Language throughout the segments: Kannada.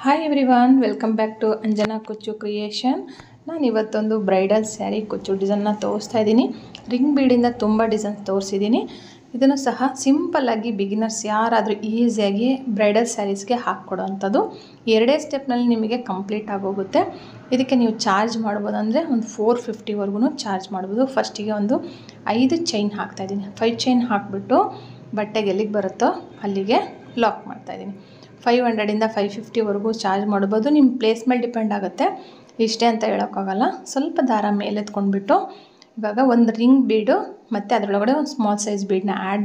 Hi everyone, welcome back to Anjana Kuchchu creation. ನಾನು ಇವತ್ತೊಂದು ಬ್ರೈಡಲ್ ಸ್ಯಾರಿ ಕುಚ್ಚು ಡಿಸೈನ್ನ ತೋರಿಸ್ತಾ ಇದ್ದೀನಿ. ರಿಂಗ್ ಬೀಡಿಂದ ತುಂಬ ಡಿಸೈನ್ಸ್ ತೋರಿಸಿದ್ದೀನಿ. ಇದನ್ನು ಸಹ ಸಿಂಪಲ್ಲಾಗಿ ಬಿಗಿನರ್ಸ್ ಯಾರಾದರೂ ಈಸಿಯಾಗಿ ಬ್ರೈಡಲ್ ಸ್ಯಾರೀಸ್ಗೆ ಹಾಕ್ಕೊಡೋವಂಥದ್ದು. ಎರಡೇ ಸ್ಟೆಪ್ನಲ್ಲಿ ನಿಮಗೆ ಕಂಪ್ಲೀಟ್ ಆಗೋಗುತ್ತೆ. ಇದಕ್ಕೆ ನೀವು ಚಾರ್ಜ್ ಮಾಡ್ಬೋದು ಅಂದರೆ ಒಂದು 450ವರೆಗೂ ಚಾರ್ಜ್ ಮಾಡ್ಬೋದು. ಫಸ್ಟಿಗೆ ಒಂದು 5 ಚೈನ್ ಹಾಕ್ತಾಯಿದ್ದೀನಿ. 5 ಚೈನ್ ಹಾಕಿಬಿಟ್ಟು ಬಟ್ಟೆಗೆ ಎಲ್ಲಿಗೆ ಬರುತ್ತೋ ಅಲ್ಲಿಗೆ ಲಾಕ್ ಮಾಡ್ತಾಯಿದ್ದೀನಿ. 500ಇಂದ 550ವರೆಗೂ ಚಾರ್ಜ್ ಮಾಡ್ಬೋದು. ನಿಮ್ಮ ಪ್ಲೇಸ್ ಮೇಲೆ ಡಿಪೆಂಡ್ ಆಗುತ್ತೆ, ಇಷ್ಟೇ ಅಂತ ಹೇಳೋಕ್ಕಾಗಲ್ಲ. ಸ್ವಲ್ಪ ದಾರ ಮೇಲೆ ಎತ್ಕೊಂಡ್ಬಿಟ್ಟು ಇವಾಗ ಒಂದು ರಿಂಗ್ ಬೀಡು ಮತ್ತು ಅದರೊಳಗಡೆ ಒಂದು ಸ್ಮಾಲ್ ಸೈಜ್ ಬೀಡನ್ನ ಆ್ಯಡ್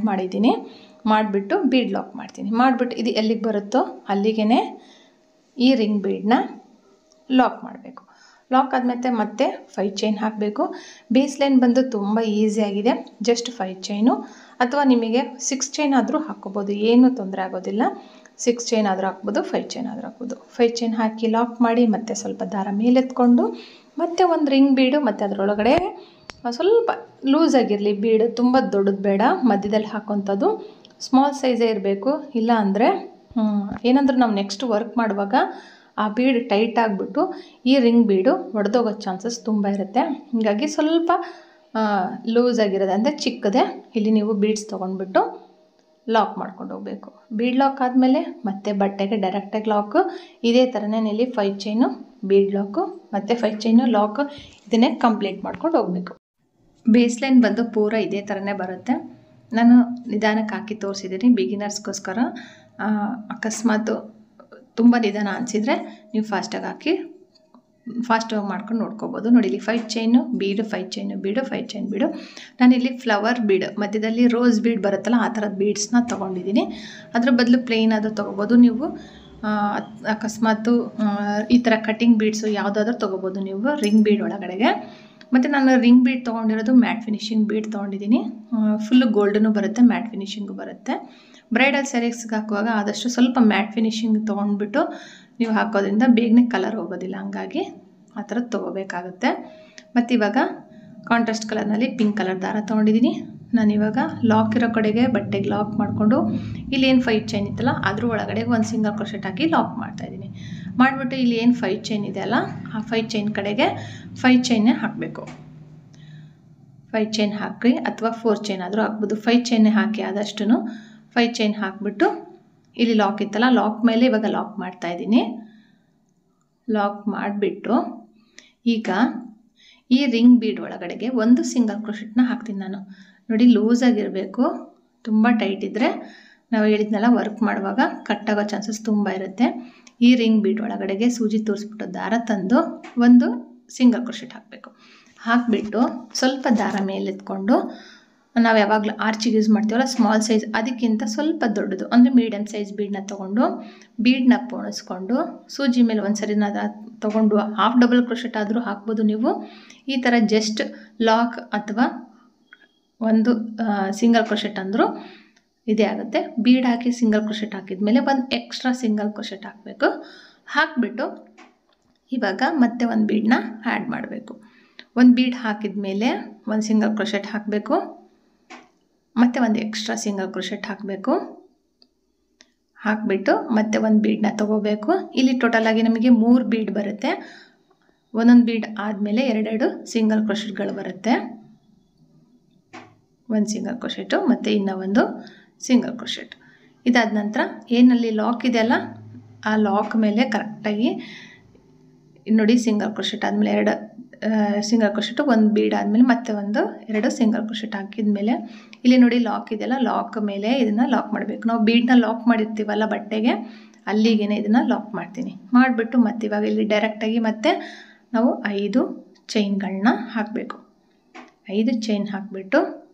ಮಾಡಿಬಿಟ್ಟು ಬೀಡ್ ಲಾಕ್ ಮಾಡ್ತೀನಿ. ಮಾಡಿಬಿಟ್ಟು ಇದು ಎಲ್ಲಿಗೆ ಬರುತ್ತೋ ಅಲ್ಲಿಗೆ ಈ ರಿಂಗ್ ಬೀಡನ್ನ ಲಾಕ್ ಮಾಡಬೇಕು. ಲಾಕ್ ಆದಮೇಲೆ ಮತ್ತೆ 5 ಚೈನ್ ಹಾಕಬೇಕು. ಬೇಸ್ ಲೈನ್ ಬಂದು ತುಂಬ ಈಸಿಯಾಗಿದೆ. ಜಸ್ಟ್ 5 ಚೈನು ಅಥವಾ ನಿಮಗೆ 6 ಚೈನ್ ಆದರೂ ಹಾಕ್ಕೋಬೋದು, ಏನೂ ತೊಂದರೆ ಆಗೋದಿಲ್ಲ. 6 ಚೈನ್ ಆದರೂ ಹಾಕ್ಬೋದು, 5 ಚೈನ್ ಆದರೂ ಹಾಕ್ಬೋದು. 5 ಚೈನ್ ಹಾಕಿ ಲಾಕ್ ಮಾಡಿ ಮತ್ತೆ ಸ್ವಲ್ಪ ದಾರ ಮೇಲೆತ್ಕೊಂಡು ಮತ್ತೆ ಒಂದು ರಿಂಗ್ ಬೀಡು ಮತ್ತು ಅದರೊಳಗಡೆ ಸ್ವಲ್ಪ ಲೂಸ್ ಆಗಿರಲಿ ಬೀಡು, ತುಂಬ ದೊಡ್ಡದು ಬೇಡ, ಮಧ್ಯದಲ್ಲಿ ಹಾಕೋಂಥದ್ದು ಸ್ಮಾಲ್ ಸೈಜೇ ಇರಬೇಕು. ಇಲ್ಲ ಅಂದರೆ ಏನಂದ್ರೆ ನಾವು ನೆಕ್ಸ್ಟ್ ವರ್ಕ್ ಮಾಡುವಾಗ ಆ ಬೀಡ್ ಟೈಟ್ ಆಗಿಬಿಟ್ಟು ಈ ರಿಂಗ್ ಬೀಡು ಒಡೆದೋಗೋ ಚಾನ್ಸಸ್ ತುಂಬ ಇರುತ್ತೆ. ಹೀಗಾಗಿ ಸ್ವಲ್ಪ ಲೂಸ್ ಆಗಿರೋದು ಅಂದರೆ ಚಿಕ್ಕದೆ ಇಲ್ಲಿ ನೀವು ಬೀಡ್ಸ್ ತೊಗೊಂಡ್ಬಿಟ್ಟು ಲಾಕ್ ಮಾಡ್ಕೊಂಡು ಹೋಗಬೇಕು. ಬೀಡ್ ಲಾಕ್ ಆದಮೇಲೆ ಮತ್ತೆ ಬಟ್ಟೆಗೆ ಡೈರೆಕ್ಟಾಗಿ ಲಾಕು. ಇದೇ ಥರನೇ ಇಲ್ಲಿ 5 ಚೈನು ಬೀಡ್ ಲಾಕು ಮತ್ತು 5 ಚೈನು ಲಾಕು, ಇದನ್ನೇ ಕಂಪ್ಲೀಟ್ ಮಾಡ್ಕೊಂಡು ಹೋಗಬೇಕು. ಬೇಸ್ ಲೈನ್ ಬಂದು ಪೂರ ಇದೇ ಥರನೇ ಬರುತ್ತೆ. ನಾನು ನಿಧಾನಕ್ಕೆ ಹಾಕಿ ತೋರಿಸಿದ್ದೀನಿ ಬಿಗಿನರ್ಸ್ಗೋಸ್ಕರ. ಅಕಸ್ಮಾತ್ ತುಂಬ ನಿಧಾನ ಅನಿಸಿದರೆ ನೀವು ಫಾಸ್ಟಾಗಿ ಹಾಕಿ ಫಾಸ್ಟಾಗಿ ಮಾಡ್ಕೊಂಡು ನೋಡ್ಕೋಬೋದು. ನೋಡಿ ಇಲ್ಲಿ 5 ಚೈನು ಬೀಡು, 5 ಚೈನು ಬೀಡು, 5 ಚೈನ್ ಬೀಡು. ನಾನಿಲ್ಲಿ ಫ್ಲವರ್ ಬೀಡ್ ಮಧ್ಯದಲ್ಲಿ ರೋಸ್ ಬೀಡ್ ಬರುತ್ತಲ್ಲ ಆ ಥರದ ಬೀಡ್ಸ್ನ ತೊಗೊಂಡಿದ್ದೀನಿ. ಅದ್ರ ಬದಲು ಪ್ಲೇನ್ ಆದರೂ ತೊಗೋಬೋದು ನೀವು. ಅಕಸ್ಮಾತು ಈ ಥರ ಕಟ್ಟಿಂಗ್ ಬೀಡ್ಸು ಯಾವುದಾದ್ರೂ ತೊಗೋಬೋದು ನೀವು ರಿಂಗ್ ಬೀಡ್ ಒಳಗಡೆಗೆ. ಮತ್ತು ನಾನು ರಿಂಗ್ ಬೀಡ್ ತೊಗೊಂಡಿರೋದು ಮ್ಯಾಟ್ ಫಿನಿಶಿಂಗ್ ಬೀಡ್ ತೊಗೊಂಡಿದ್ದೀನಿ. ಫುಲ್ಲು ಗೋಲ್ಡನ್ನು ಬರುತ್ತೆ, ಮ್ಯಾಟ್ ಫಿನಿಶಿಂಗು ಬರುತ್ತೆ. ಬ್ರೈಡಲ್ ಸ್ಯಾರೀಸ್ಗೆ ಹಾಕುವಾಗ ಆದಷ್ಟು ಸ್ವಲ್ಪ ಮ್ಯಾಟ್ ಫಿನಿಶಿಂಗ್ ತೊಗೊಂಡ್ಬಿಟ್ಟು ನೀವು ಹಾಕೋದ್ರಿಂದ ಬೇಗನೆ ಕಲರ್ ಹೋಗೋದಿಲ್ಲ, ಹಂಗಾಗಿ ಆ ಥರದ್ದು ತೊಗೋಬೇಕಾಗುತ್ತೆ. ಮತ್ತು ಇವಾಗ ಕಾಂಟ್ರಾಸ್ಟ್ ಕಲರ್ನಲ್ಲಿ ಪಿಂಕ್ ಕಲರ್ ದಾರ ತೊಗೊಂಡಿದ್ದೀನಿ. ನಾನಿವಾಗ ಲಾಕ್ ಇರೋ ಕಡೆಗೆ ಬಟ್ಟೆಗೆ ಲಾಕ್ ಮಾಡಿಕೊಂಡು ಇಲ್ಲಿ ಏನು 5 ಚೈನ್ ಇತ್ತಲ್ಲ ಅದ್ರ ಒಳಗಡೆ ಒಂದು ಸಿಂಗಲ್ ಕ್ರೋಶೆಟ್ ಹಾಕಿ ಲಾಕ್ ಮಾಡ್ತಾಯಿದ್ದೀನಿ. ಮಾಡಿಬಿಟ್ಟು ಇಲ್ಲಿ ಏನು 5 ಚೈನ್ ಇದೆ ಅಲ್ಲ ಆ 5 ಚೈನ್ ಕಡೆಗೆ 5 ಚೈನ್ನೇ ಹಾಕಬೇಕು. 5 ಚೈನ್ ಹಾಕಿ ಅಥವಾ 4 ಚೈನ್ ಆದರೂ ಹಾಕ್ಬೋದು. 5 ಚೈನ್ನೇ ಹಾಕಿ ಆದಷ್ಟು 5 ಚೈನ್ ಹಾಕಿಬಿಟ್ಟು ಇಲ್ಲಿ ಲಾಕ್ ಇತ್ತಲ್ಲ ಲಾಕ್ ಮೇಲೆ ಇವಾಗ ಲಾಕ್ ಮಾಡ್ತಾಯಿದ್ದೀನಿ. ಲಾಕ್ ಮಾಡಿಬಿಟ್ಟು ಈಗ ಈ ರಿಂಗ್ ಬೀಡ್ ಒಳಗಡೆಗೆ ಒಂದು ಸಿಂಗಲ್ ಕ್ರೋಶೆಟ್ನ ಹಾಕ್ತೀನಿ ನಾನು. ನೋಡಿ ಲೂಸಾಗಿರಬೇಕು, ತುಂಬ ಟೈಟ್ ಇದ್ದರೆ ನಾವು ಹೇಳಿದ್ನೆಲ್ಲ ವರ್ಕ್ ಮಾಡುವಾಗ ಕಟ್ಟಾಗೋ ಚಾನ್ಸಸ್ ತುಂಬ ಇರುತ್ತೆ. ಈ ರಿಂಗ್ ಬೀಡ್ ಒಳಗಡೆಗೆ ಸೂಜಿ ತೋರಿಸ್ಬಿಟ್ಟು ದಾರ ತಂದು ಒಂದು ಸಿಂಗಲ್ ಕ್ರೋಶೆಟ್ ಹಾಕಬೇಕು. ಹಾಕಿಬಿಟ್ಟು ಸ್ವಲ್ಪ ದಾರ ಮೇಲೆತ್ಕೊಂಡು ನಾವು ಯಾವಾಗಲೂ ಆರ್ಚಿಗೆ ಯೂಸ್ ಮಾಡ್ತೀವಲ್ಲ ಸ್ಮಾಲ್ ಸೈಜ್ ಅದಕ್ಕಿಂತ ಸ್ವಲ್ಪ ದೊಡ್ಡದು ಅಂದರೆ ಮೀಡಿಯಮ್ ಸೈಜ್ ಬೀಡನ್ನ ತೊಗೊಂಡು ಬೀಡನ್ನ ಪೋಣಿಸ್ಕೊಂಡು ಸೂಜಿ ಮೇಲೆ ಒಂದು ಸರಿನ ತೊಗೊಂಡು ಹಾಫ್ ಡಬಲ್ ಕ್ರೋಶೆಟ್ ಆದರೂ ಹಾಕ್ಬೋದು ನೀವು. ಈ ಥರ ಜಸ್ಟ್ ಲಾಕ್ ಅಥವಾ ಒಂದು ಸಿಂಗಲ್ ಕ್ರೋಶೆಟ್ ಅಂದರೂ ಇದೇ ಆಗುತ್ತೆ. ಬೀಡ್ ಹಾಕಿ ಸಿಂಗಲ್ ಕ್ರೋಶೆಟ್ ಹಾಕಿದ್ಮೇಲೆ ಒಂದು ಎಕ್ಸ್ಟ್ರಾ ಸಿಂಗಲ್ ಕ್ರೋಶೆಟ್ ಹಾಕಬೇಕು. ಹಾಕಿಬಿಟ್ಟು ಇವಾಗ ಮತ್ತೆ ಒಂದು ಬೀಡನ್ನ ಆ್ಯಡ್ ಮಾಡಬೇಕು. ಒಂದು ಬೀಡ್ ಹಾಕಿದ ಮೇಲೆ ಒಂದು ಸಿಂಗಲ್ ಕ್ರೋಶೆಟ್ ಹಾಕಬೇಕು, ಮತ್ತು ಒಂದು ಎಕ್ಸ್ಟ್ರಾ ಸಿಂಗಲ್ ಕ್ರೋಶೆಟ್ ಹಾಕಬೇಕು. ಹಾಕಿಬಿಟ್ಟು ಮತ್ತೆ ಒಂದು ಬೀಡನ್ನ ತೊಗೋಬೇಕು. ಇಲ್ಲಿ ಟೋಟಲಾಗಿ ನಮಗೆ 3 ಬೀಡ್ ಬರುತ್ತೆ. ಒಂದೊಂದು ಬೀಡ್ ಆದಮೇಲೆ 2 ಸಿಂಗಲ್ ಕ್ರೋಶೆಟ್ಗಳು ಬರುತ್ತೆ. ಒಂದು ಸಿಂಗಲ್ ಕ್ರೋಶೆಟು ಮತ್ತು ಇನ್ನೂ ಒಂದು ಸಿಂಗಲ್ ಕ್ರೋಶೆಟ್. ಇದಾದ ನಂತರ ಏನಲ್ಲಿ ಲಾಕ್ ಇದೆಯಲ್ಲ ಆ ಲಾಕ್ ಮೇಲೆ ಕರೆಕ್ಟಾಗಿ ನೋಡಿ ಸಿಂಗಲ್ ಕ್ರೋಶೆಟ್ ಆದಮೇಲೆ 2 ಸಿಂಗಲ್ ಕ್ರೋಶೆಟು, ಒಂದು ಬೀಡ್ ಆದಮೇಲೆ ಮತ್ತೆ 2 ಸಿಂಗಲ್ ಕ್ರೋಶೆಟ್ ಹಾಕಿದ್ಮೇಲೆ ಇಲ್ಲಿ ನೋಡಿ ಲಾಕ್ ಇದೆಯಲ್ಲ ಲಾಕ್ ಮೇಲೆ ಇದನ್ನು ಲಾಕ್ ಮಾಡಬೇಕು. ನಾವು ಬೀಡನ್ನ ಲಾಕ್ ಮಾಡಿರ್ತೀವಲ್ಲ ಬಟ್ಟೆಗೆ ಅಲ್ಲಿಗೆ ಇದನ್ನು ಲಾಕ್ ಮಾಡ್ತೀನಿ. ಮಾಡಿಬಿಟ್ಟು ಮತ್ತೆ ಇವಾಗ ಇಲ್ಲಿ ಡೈರೆಕ್ಟಾಗಿ ಮತ್ತೆ ನಾವು 5 ಚೈನ್ಗಳನ್ನ ಹಾಕಬೇಕು. 5 ಚೈನ್ ಹಾಕಿಬಿಟ್ಟು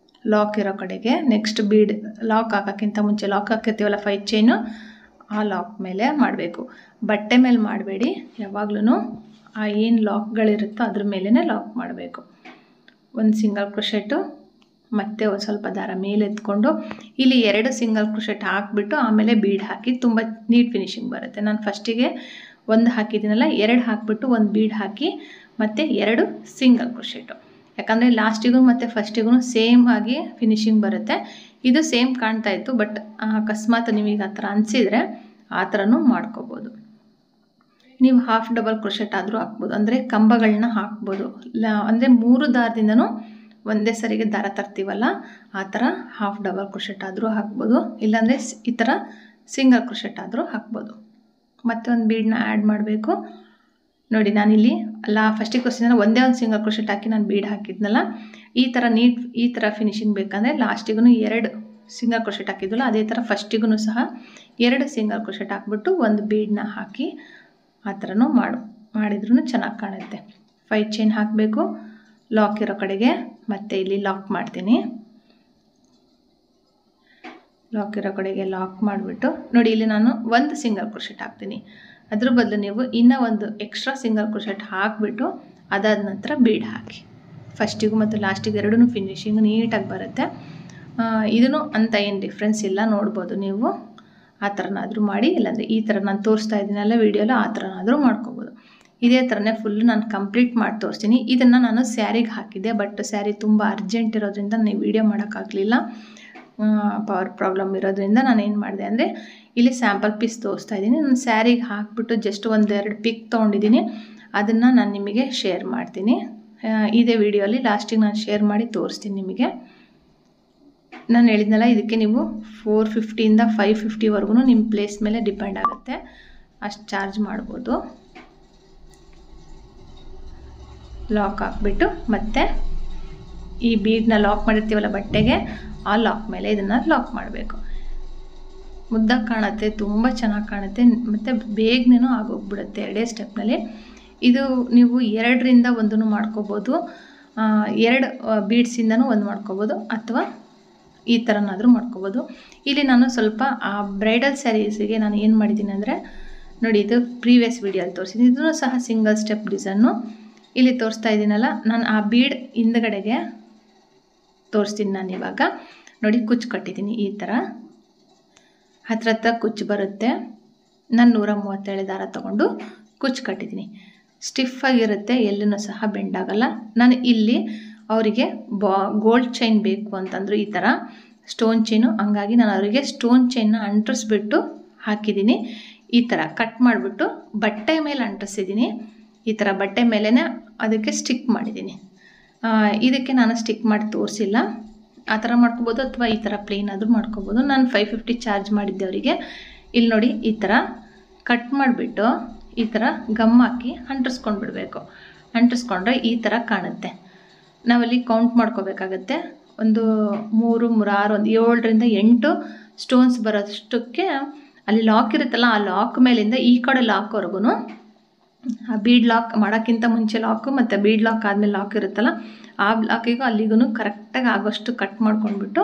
ಲಾಕ್ ಇರೋ ಕಡೆಗೆ ನೆಕ್ಸ್ಟ್ ಬೀಡ್ ಲಾಕ್ ಹಾಕೋಕ್ಕಿಂತ ಮುಂಚೆ ಲಾಕ್ ಹಾಕಿರ್ತೀವಲ್ಲ 5 ಚೈನು ಆ ಲಾಕ್ ಮೇಲೆ ಮಾಡಬೇಕು. ಬಟ್ಟೆ ಮೇಲೆ ಮಾಡಬೇಡಿ, ಯಾವಾಗ್ಲೂ ಆ ಏನು ಲಾಕ್ಗಳಿರುತ್ತೋ ಅದ್ರ ಮೇಲೇ ಲಾಕ್ ಮಾಡಬೇಕು. ಒಂದು ಸಿಂಗಲ್ ಕ್ರೋಶೆಟು ಮತ್ತು ಒಂದು ಸ್ವಲ್ಪ ದಾರ ಮೇಲೆ ಎತ್ಕೊಂಡು ಇಲ್ಲಿ 2 ಸಿಂಗಲ್ ಕ್ರೋಶೆಟ್ ಹಾಕಿಬಿಟ್ಟು ಆಮೇಲೆ ಬೀಡ್ ಹಾಕಿ ತುಂಬ ನೀಟ್ ಫಿನಿಶಿಂಗ್ ಬರುತ್ತೆ. ನಾನು ಫಸ್ಟಿಗೆ 1 ಹಾಕಿದ್ದೀನಲ್ಲ 2 ಹಾಕಿಬಿಟ್ಟು ಒಂದು ಬೀಡ್ ಹಾಕಿ ಮತ್ತು 2 ಸಿಂಗಲ್ ಕ್ರೋಶೆಟು. ಯಾಕಂದರೆ ಲಾಸ್ಟಿಗೂ ಮತ್ತು ಫಸ್ಟಿಗೂ ಸೇಮ್ ಆಗಿ ಫಿನಿಶಿಂಗ್ ಬರುತ್ತೆ. ಇದು ಸೇಮ್ ಕಾಣ್ತಾ ಇತ್ತು, ಬಟ್ ಅಕಸ್ಮಾತ್ ನಿಮಗೆ ಆ ಥರ ಅನಿಸಿದರೆ ಆ ಥರನೂ ಮಾಡ್ಕೋಬೋದು. ನೀವು ಹಾಫ್ ಡಬಲ್ ಕ್ರೋಶೆಟ್ ಆದರೂ ಹಾಕ್ಬೋದು, ಅಂದರೆ ಕಂಬಗಳನ್ನ ಹಾಕ್ಬೋದು. ಅಂದರೆ 3 ದಾರದಿಂದನೂ ಒಂದೇ ಸರಿಗೆ ದಾರ ತರ್ತೀವಲ್ಲ ಆ ಥರ ಹಾಫ್ ಡಬಲ್ ಕ್ರೋಶೆಟ್ ಆದರೂ ಹಾಕ್ಬೋದು, ಇಲ್ಲಾಂದರೆ ಈ ಥರ ಸಿಂಗಲ್ ಕ್ರೋಶೆಟ್ ಆದರೂ ಹಾಕ್ಬೋದು. ಮತ್ತೆ ಒಂದು ಬೀಡನ್ನ ಆ್ಯಡ್ ಮಾಡಬೇಕು. ನೋಡಿ ನಾನಿಲ್ಲಿ ಫಸ್ಟಿಗೆ ತೋರಿಸಿದ್ರೆ ಒಂದೇ ಒಂದು ಸಿಂಗಲ್ ಕ್ರೋಶೆಟ್ ಹಾಕಿ ನಾನು ಬೀಡ್ ಹಾಕಿದ್ನಲ್ಲ, ಈ ಥರ ಈ ಥರ ಫಿನಿಶಿಂಗ್ ಬೇಕಂದರೆ ಲಾಸ್ಟಿಗೂ 2 ಸಿಂಗಲ್ ಕ್ರೋಶೆಟ್ ಹಾಕಿದ್ವಲ್ಲ ಅದೇ ಥರ ಫಸ್ಟಿಗೂ ಸಹ 2 ಸಿಂಗಲ್ ಕ್ರೋಶೆಟ್ ಹಾಕ್ಬಿಟ್ಟು ಒಂದು ಬೀಡನ್ನ ಹಾಕಿ ಆ ಥರನೂ ಮಾಡಿದ್ರೂ ಚೆನ್ನಾಗಿ ಕಾಣುತ್ತೆ. 5 ಚೈನ್ ಹಾಕಬೇಕು ಲಾಕ್ ಇರೋ ಕಡೆಗೆ. ಮತ್ತು ಇಲ್ಲಿ ಲಾಕ್ ಮಾಡ್ತೀನಿ. ಲಾಕ್ ಇರೋ ಕಡೆಗೆ ಲಾಕ್ ಮಾಡಿಬಿಟ್ಟು ನೋಡಿ ಇಲ್ಲಿ ನಾನು ಒಂದು ಸಿಂಗಲ್ ಕ್ರೋಶೆಟ್ ಹಾಕ್ತೀನಿ. ಅದ್ರ ಬದಲು ನೀವು ಇನ್ನೂ ಒಂದು ಎಕ್ಸ್ಟ್ರಾ ಸಿಂಗಲ್ ಕ್ರೋಶೆಟ್ ಹಾಕಿಬಿಟ್ಟು ಅದಾದ ನಂತರ ಬೀಡ್ ಹಾಕಿ. ಫಸ್ಟಿಗೂ ಮತ್ತು ಲಾಸ್ಟಿಗೆ ಎರಡೂ ಫಿನಿಶಿಂಗ್ ನೀಟಾಗಿ ಬರುತ್ತೆ. ಇದೂ ಅಂತ ಏನು ಡಿಫ್ರೆನ್ಸ್ ಇಲ್ಲ, ನೋಡ್ಬೋದು ನೀವು. ಆ ಥರನಾದರೂ ಮಾಡಿ, ಇಲ್ಲಾಂದರೆ ಈ ಥರ ನಾನು ತೋರಿಸ್ತಾ ಇದ್ದೀನಲ್ಲ ವೀಡಿಯೋಲ್ಲ ಆ ಥರನಾದರೂ ಮಾಡ್ಕೋಬೋದು. ಇದೇ ಥರನೇ ಫುಲ್ಲು ನಾನು ಕಂಪ್ಲೀಟ್ ಮಾಡಿ ತೋರಿಸ್ತೀನಿ. ಇದನ್ನು ನಾನು ಸ್ಯಾರಿಗೆ ಹಾಕಿದ್ದೆ, ಬಟ್ ಸ್ಯಾರಿ ತುಂಬ ಅರ್ಜೆಂಟ್ ಇರೋದ್ರಿಂದ ನೀವು ವೀಡಿಯೋ ಮಾಡೋಕ್ಕಾಗಲಿಲ್ಲ. ಪವರ್ ಪ್ರಾಬ್ಲಮ್ ಇರೋದ್ರಿಂದ ನಾನು ಏನು ಮಾಡಿದೆ ಅಂದರೆ ಇಲ್ಲಿ ಸ್ಯಾಂಪಲ್ ಪೀಸ್ ತೋರಿಸ್ತಾ ಇದ್ದೀನಿ. ನಾನು ಸ್ಯಾರಿಗೆ ಹಾಕಿಬಿಟ್ಟು ಜಸ್ಟ್ 1-2 ಪಿಕ್ ತೊಗೊಂಡಿದ್ದೀನಿ, ಅದನ್ನು ನಾನು ನಿಮಗೆ ಶೇರ್ ಮಾಡ್ತೀನಿ. ಇದೇ ವಿಡಿಯೋಲಿ ಲಾಸ್ಟಿಗೆ ನಾನು ಶೇರ್ ಮಾಡಿ ತೋರಿಸ್ತೀನಿ ನಿಮಗೆ. ನಾನು ಹೇಳಿದ್ನಲ್ಲ ಇದಕ್ಕೆ ನೀವು 450ಇಂದ 550ವರೆಗೂ ನಿಮ್ಮ ಪ್ಲೇಸ್ ಮೇಲೆ ಡಿಪೆಂಡ್ ಆಗುತ್ತೆ, ಅಷ್ಟು ಚಾರ್ಜ್ ಮಾಡ್ಬೋದು. ಲಾಕ್ ಹಾಕ್ಬಿಟ್ಟು ಮತ್ತೆ ಈ ಬೀಡನ್ನ ಲಾಕ್ ಮಾಡಿರ್ತೀವಲ್ಲ ಬಟ್ಟೆಗೆ, ಆ ಲಾಕ್ ಮೇಲೆ ಇದನ್ನು ಲಾಕ್ ಮಾಡಬೇಕು. ಮುದ್ದಾಗಿ ಕಾಣುತ್ತೆ, ತುಂಬ ಚೆನ್ನಾಗಿ ಕಾಣುತ್ತೆ, ಮತ್ತು ಬೇಗನೇನೂ ಆಗೋಗ್ಬಿಡುತ್ತೆ 2 ಸ್ಟೆಪ್ನಲ್ಲಿ. ಇದು ನೀವು 2ರಿಂದ 1 ಮಾಡ್ಕೋಬೋದು, 2 ಬೀಡ್ಸಿಂದನೂ 1 ಮಾಡ್ಕೋಬೋದು, ಅಥವಾ ಈ ಥರನಾದರೂ ಮಾಡ್ಕೋಬೋದು. ಇಲ್ಲಿ ನಾನು ಸ್ವಲ್ಪ ಆ ಬ್ರೈಡಲ್ ಸ್ಯಾರೀಸಿಗೆ ನಾನು ಏನು ಮಾಡಿದ್ದೀನಿ ಅಂದರೆ ನೋಡಿ, ಇದು ಪ್ರೀವಿಯಸ್ ವೀಡಿಯೋಲ್ಲಿ ತೋರಿಸಿದ್ದೀನಿ. ಇದೂ ಸಹ ಸಿಂಗಲ್ ಸ್ಟೆಪ್ ಡಿಸೈನು ಇಲ್ಲಿ ತೋರಿಸ್ತಾ ಇದ್ದೀನಲ್ಲ, ನಾನು ಆ ಬೀಡ್ ಹಿಂದ್ಗಡೆಗೆ ತೋರಿಸ್ತೀನಿ. ನಾನು ಇವಾಗ ನೋಡಿ ಕುಚ್ಚು ಕಟ್ಟಿದ್ದೀನಿ, ಈ ಥರ ಹತ್ರ ಕುಚ್ಚು ಬರುತ್ತೆ. ನಾನು 137 ದಾರ ತೊಗೊಂಡು ಕುಚ್ಚು ಕಟ್ಟಿದ್ದೀನಿ. ಸ್ಟಿಫಾಗಿರುತ್ತೆ, ಎಲ್ಲೂ ಸಹ ಬೆಂಡ್ ಆಗಲ್ಲ. ನಾನು ಇಲ್ಲಿ ಅವರಿಗೆ ಗೋಲ್ಡ್ ಚೈನ್ ಬೇಕು ಅಂತಂದರು, ಈ ಥರ ಸ್ಟೋನ್ ಚೈನು, ಹಂಗಾಗಿ ನಾನು ಅವರಿಗೆ ಸ್ಟೋನ್ ಚೈನ್ನ ಅಂಟಿಸ್ಬಿಟ್ಟು ಹಾಕಿದ್ದೀನಿ. ಈ ಥರ ಕಟ್ ಮಾಡಿಬಿಟ್ಟು ಬಟ್ಟೆ ಮೇಲೆ ಅಂಟಿಸಿದ್ದೀನಿ. ಈ ಥರ ಬಟ್ಟೆ ಮೇಲೇ ಅದಕ್ಕೆ ಸ್ಟಿಕ್ ಮಾಡಿದ್ದೀನಿ. ಇದಕ್ಕೆ ನಾನು ಸ್ಟಿಕ್ ಮಾಡಿ ತೋರಿಸಿಲ್ಲ, ಆ ಥರ ಮಾಡ್ಕೋಬೋದು, ಅಥವಾ ಈ ಥರ ಪ್ಲೇನ್ ಆದರೂ ಮಾಡ್ಕೋಬೋದು. ನಾನು 550 ಚಾರ್ಜ್ ಮಾಡಿದ್ದೆ ಅವರಿಗೆ. ಇಲ್ಲಿ ನೋಡಿ ಈ ಥರ ಕಟ್ ಮಾಡಿಬಿಟ್ಟು ಈ ಥರ ಗಮ್ ಹಾಕಿ ಅಂಟಿಸ್ಕೊಂಡು ಬಿಡಬೇಕು. ಅಂಟಿಸ್ಕೊಂಡ್ರೆ ಈ ಥರ ಕಾಣುತ್ತೆ. ನಾವಲ್ಲಿ ಕೌಂಟ್ ಮಾಡ್ಕೋಬೇಕಾಗತ್ತೆ. 1 3 6 7ರಿಂದ 8 ಸ್ಟೋನ್ಸ್ ಬರೋಷ್ಟಕ್ಕೆ ಅಲ್ಲಿ ಲಾಕ್ ಇರುತ್ತಲ್ಲ, ಆ ಲಾಕ್ ಮೇಲಿಂದ ಈ ಕಡೆ ಲಾಕ್ವರೆಗೂ, ಆ ಬೀಡ್ ಲಾಕ್ ಮಾಡೋಕ್ಕಿಂತ ಮುಂಚೆ ಲಾಕು ಮತ್ತು ಬೀಡ್ ಲಾಕ್ ಆದಮೇಲೆ ಲಾಕ್ ಇರುತ್ತಲ್ಲ, ಆ ಲಾಕಿಗೂ ಅಲ್ಲಿಗೂ ಕರೆಕ್ಟಾಗಿ ಆಗೋಷ್ಟು ಕಟ್ ಮಾಡ್ಕೊಂಡ್ಬಿಟ್ಟು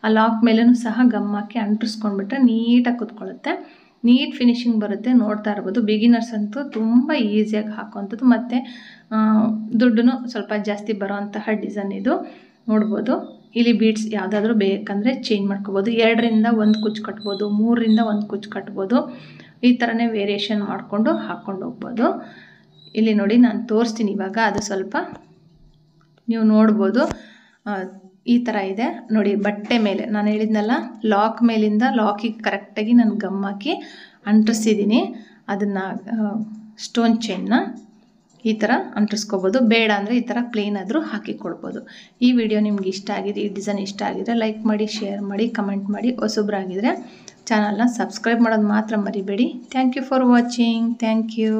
ಆ ಲಾಕ್ ಮೇಲೂ ಸಹ ಗಮ್ ಹಾಕಿ ಅಂಟಿಸ್ಕೊಂಡ್ಬಿಟ್ರೆ ನೀಟಾಗಿ ಕೂತ್ಕೊಳ್ಳುತ್ತೆ. ನೀಟ್ ಫಿನಿಶಿಂಗ್ ಬರುತ್ತೆ, ನೋಡ್ತಾ ಇರ್ಬೋದು. ಬಿಗಿನರ್ಸ್ ಅಂತೂ ತುಂಬ ಈಸಿಯಾಗಿ ಹಾಕೋವಂಥದ್ದು, ಮತ್ತು ದುಡ್ಡು ಸ್ವಲ್ಪ ಜಾಸ್ತಿ ಬರೋವಂತಹ ಡಿಸೈನ್ ಇದು, ನೋಡ್ಬೋದು. ಇಲ್ಲಿ ಬೀಡ್ಸ್ ಯಾವುದಾದ್ರೂ ಬೇಕಂದರೆ ಚೇಂಜ್ ಮಾಡ್ಕೋಬೋದು. 2ರಿಂದ 1 ಕುಚ್ಚು ಕಟ್ಬೋದು, 3ರಿಂದ 1 ಕುಚ್ಚು ಕಟ್ಬೋದು. ಈ ಥರನೇ ವೇರಿಯೇಷನ್ ಮಾಡಿಕೊಂಡು ಹಾಕ್ಕೊಂಡು ಹೋಗ್ಬೋದು. ಇಲ್ಲಿ ನೋಡಿ ನಾನು ತೋರಿಸ್ತೀನಿ ಇವಾಗ, ಅದು ಸ್ವಲ್ಪ ನೀವು ನೋಡ್ಬೋದು. ಈ ಥರ ಇದೆ ನೋಡಿ, ಬಟ್ಟೆ ಮೇಲೆ ನಾನು ಹೇಳಿದ್ನಲ್ಲ, ಲಾಕ್ ಮೇಲಿಂದ ಲಾಕಿಗೆ ಕರೆಕ್ಟಾಗಿ ನಾನು ಗಮ್ ಹಾಕಿ ಅಂಟಿಸಿದ್ದೀನಿ. ಅದನ್ನು ಸ್ಟೋನ್ ಚೈನ್ನ ಈ ಥರ ಅಂಟಿಸ್ಕೋಬೋದು. ಬೇಡ ಅಂದರೆ ಈ ಥರ ಪ್ಲೇನ್ ಆದರೂ ಹಾಕಿ ಕೊಡ್ಬೋದು. ಈ ವಿಡಿಯೋ ನಿಮ್ಗೆ ಇಷ್ಟ ಆಗಿದೆ, ಈ ಡಿಸೈನ್ ಇಷ್ಟ ಆಗಿದ್ರೆ ಲೈಕ್ ಮಾಡಿ, ಶೇರ್ ಮಾಡಿ, ಕಮೆಂಟ್ ಮಾಡಿ. ಹೊಸಬ್ರಾಗಿದ್ದರೆ ಚಾನಲ್ನ ಸಬ್ಸ್ಕ್ರೈಬ್ ಮಾಡೋದು ಮಾತ್ರ ಮರಿಬೇಡಿ. Thank you for watching. Thank you.